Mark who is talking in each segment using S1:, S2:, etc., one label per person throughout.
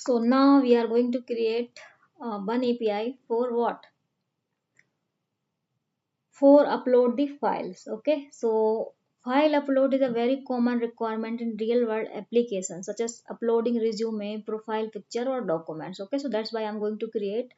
S1: So now we are going to create one API for what? For upload the files. Okay, so file upload is a very common requirement in real world applications such as uploading resume, profile picture or documents. Okay, so that's why I'm going to create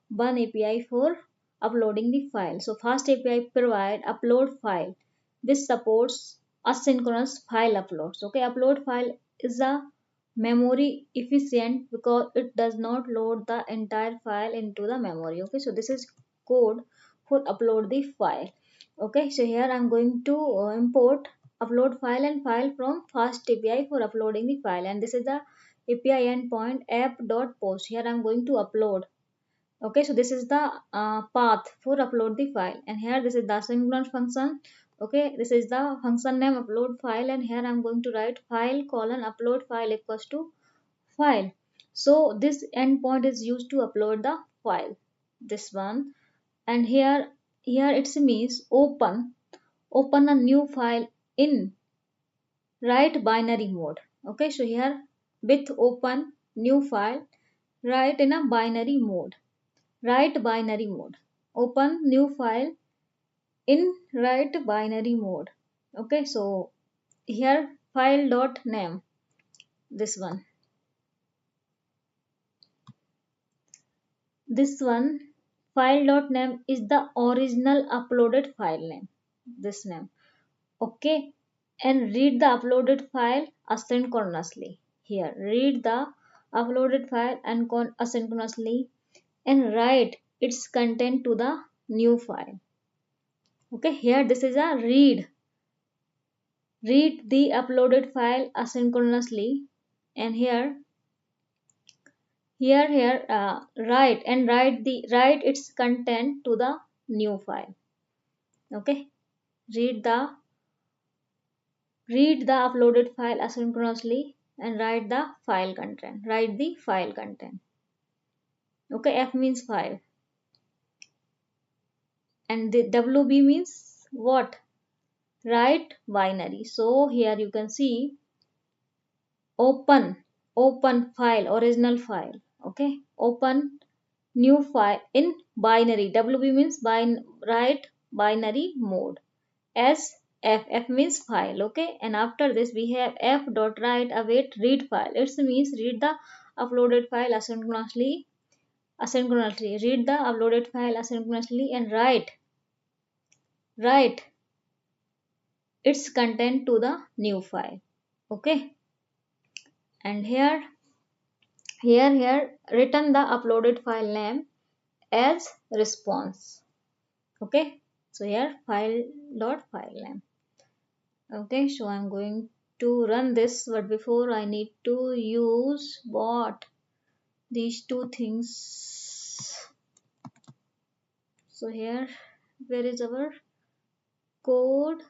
S1: one API for uploading the file. So FastAPI provide upload file which supports asynchronous file uploads. Okay, upload file is a memory efficient because it does not load the entire file into the memory. Okay, so this is code for upload the file. Okay, so here I'm going to import upload file and file from FastAPI for uploading the file, and this is the API endpoint app.post. Here I'm going to upload. Okay, so this is the path for upload the file, and here this is the asynchronous function. Okay, this is the function name upload file, and here I'm going to write file colon upload file equals to file. So this endpoint is used to upload the file, this one. And here it means open a new file in write binary mode. Okay, so here with open new file, write in a binary mode. Write binary mode. Open new file in write binary mode. Okay, so here file dot name, this one. This one file dot name is the original uploaded file name. This name. Okay, and read the uploaded file asynchronously. Here, read the uploaded file and asynchronously and write its content to the new file. Okay, here this is a read. Read the uploaded file asynchronously, and write and write its content to the new file. Okay, read the read the uploaded file asynchronously and write the file content. Write the file content. Okay, F means file, and the WB means what? Write binary. So here you can see open file, original file. Okay, open new file in binary. WB means write binary mode. S F means file. Okay, and after this we have F dot write await read file. It means read the uploaded file asynchronously. Read the uploaded file asynchronously and write its content to the new file. Okay, and here return the uploaded file name as response. Okay, so here file name. Okay, so I'm going to run this, but before I need to use what these two things. So here, where is our code?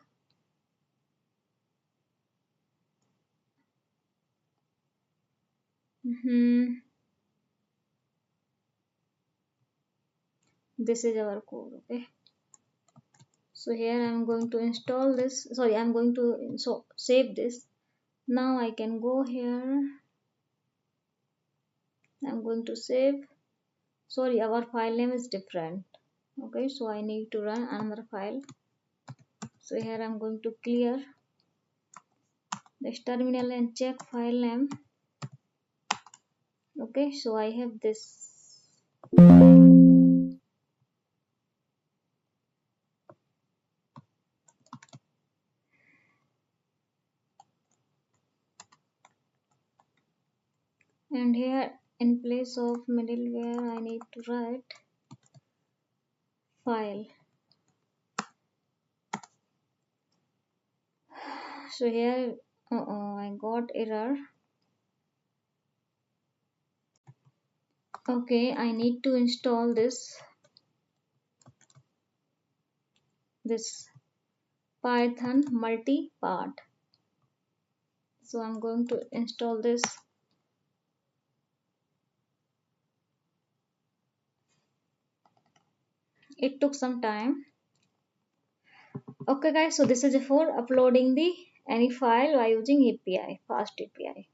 S1: This is our code. Okay, so here I'm going to install this. Sorry, I'm going to save this. Now I can go here. I'm going to save. Sorry, our file name is different. Okay, so I need to run another file. So here I'm going to clear this terminal and check file name. Okay, so I have this. And here in place of middleware I need to write file. So here I got error. Okay, I need to install this Python multipart. So I'm going to install this. It took some time. Okay guys, so this is for uploading the any file by using API, FastAPI.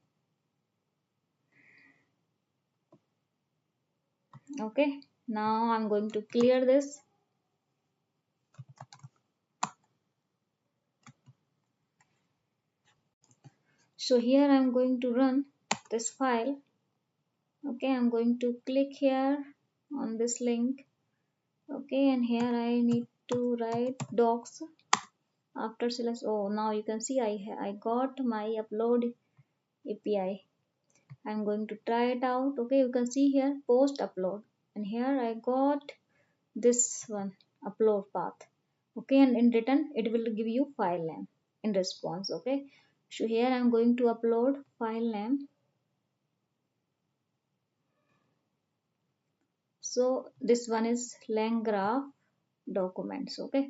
S1: Okay, now I'm going to clear this. So here I'm going to run this file. Okay, I'm going to click here on this link. Okay, and here I need to write docs after select. Oh, now you can see I got my upload API. I'm going to try it out. Okay, you can see here post upload, and here I got this one upload path. Okay, and in return it will give you file name in response. Okay, so here I'm going to upload file name. So this one is langgraph documents. Okay,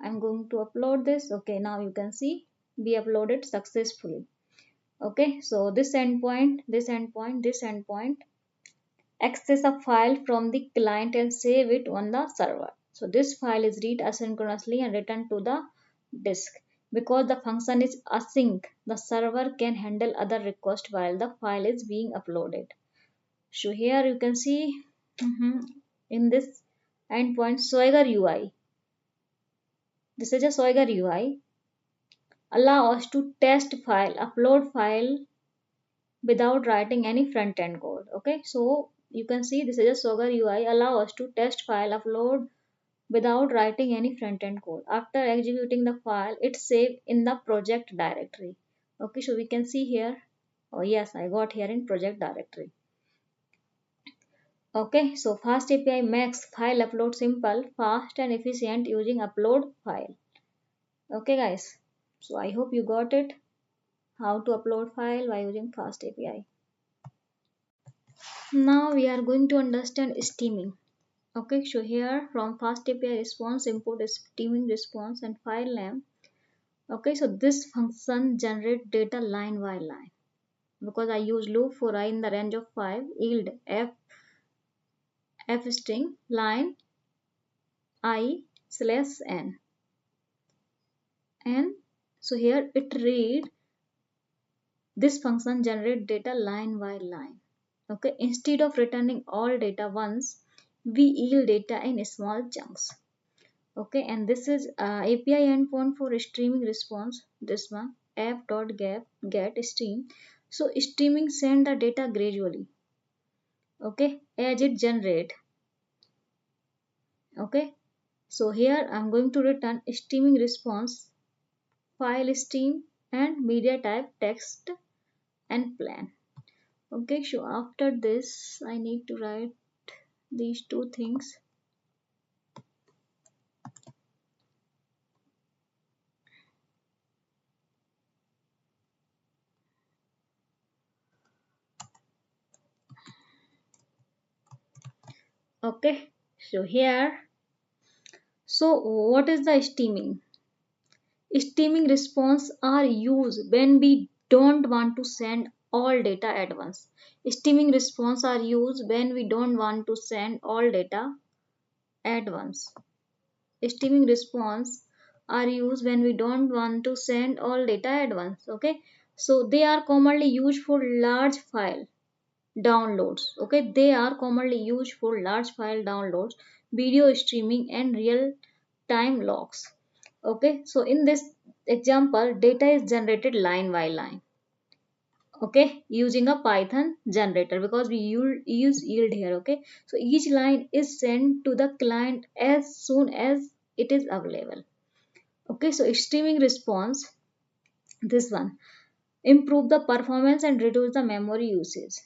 S1: I'm going to upload this. Okay, now you can see we uploaded successfully. Okay, so this endpoint, this endpoint access a file from the client and save it on the server. So this file is read asynchronously and returned to the disk. Because the function is async, the server can handle other requests while the file is being uploaded. So here you can see in this endpoint Swagger UI. This is a Swagger UI. Allow us to test file, upload file without writing any front end code. Okay, so you can see this is a Swagger UI. Allow us to test file, upload without writing any front end code. After executing the file, it's saved in the project directory. Okay, so we can see here. Oh yes, I got here in project directory. Okay, so FastAPI makes file upload simple, fast and efficient using upload file. Okay guys, so I hope you got it, how to upload file by using FastAPI. Now we are going to understand steaming. Okay, so here from FastAPI response import steaming response and file name. Okay, so this function generate data line by line. Because I use loop for I in the range of 5, yield f string line I slash n. And so here it read this function generate data line by line. Okay, instead of returning all data once, we yield data in small chunks. Okay, and this is API endpoint for streaming response. This one app.get stream. So streaming send the data gradually. Okay, as it generate. Okay, so here I'm going to return streaming response, file stream, and media type text and plan. Okay, so after this I need to write these two things. Okay, so here, so what is the steaming? Steaming response are used when we don't want to send all data at once. Steaming response are used when we don't want to send all data at once. Steaming response are used when we don't want to send all data at once. Okay, so they are commonly used for large file downloads. Okay, they are commonly used for large file downloads, video streaming, and real time logs. Okay, so in this example data is generated line by line. Okay, using a Python generator because we use yield here. Okay, so each line is sent to the client as soon as it is available. Okay, so streaming response, this one, improve the performance and reduce the memory usage.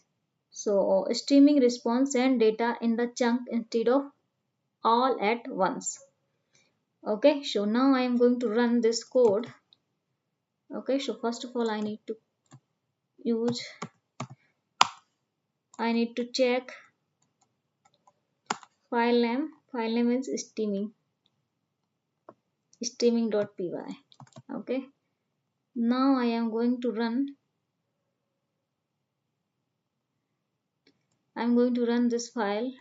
S1: So streaming response and data in the chunk instead of all at once. Okay, so now I am going to run this code. Okay, so first of all use I need to check file name. File name is streaming.py. Okay, now I'm going to run this file.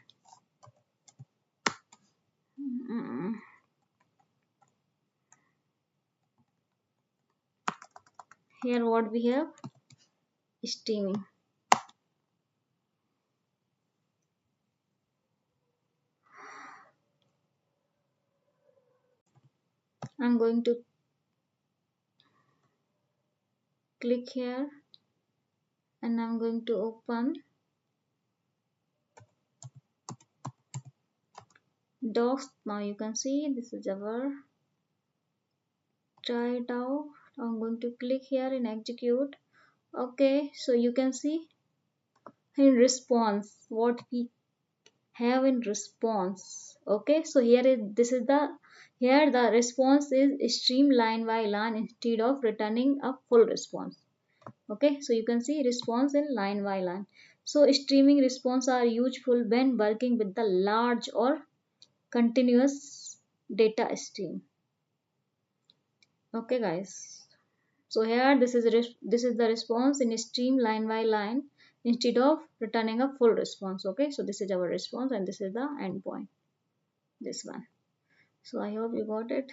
S1: Here what we have, streaming. I'm going to click here and I'm going to open docs. Now you can see this is our try it out. I'm going to click here in execute. Okay, so you can see in response what we have in response. Okay, so here is this is the here the response is streamline by line instead of returning a full response. Okay, so you can see response in line by line. So streaming response are useful when working with the large or continuous data stream. Okay guys, so here this is the response in stream line by line instead of returning a full response. Okay, so this is our response and this is the endpoint, this one. So I hope you got it.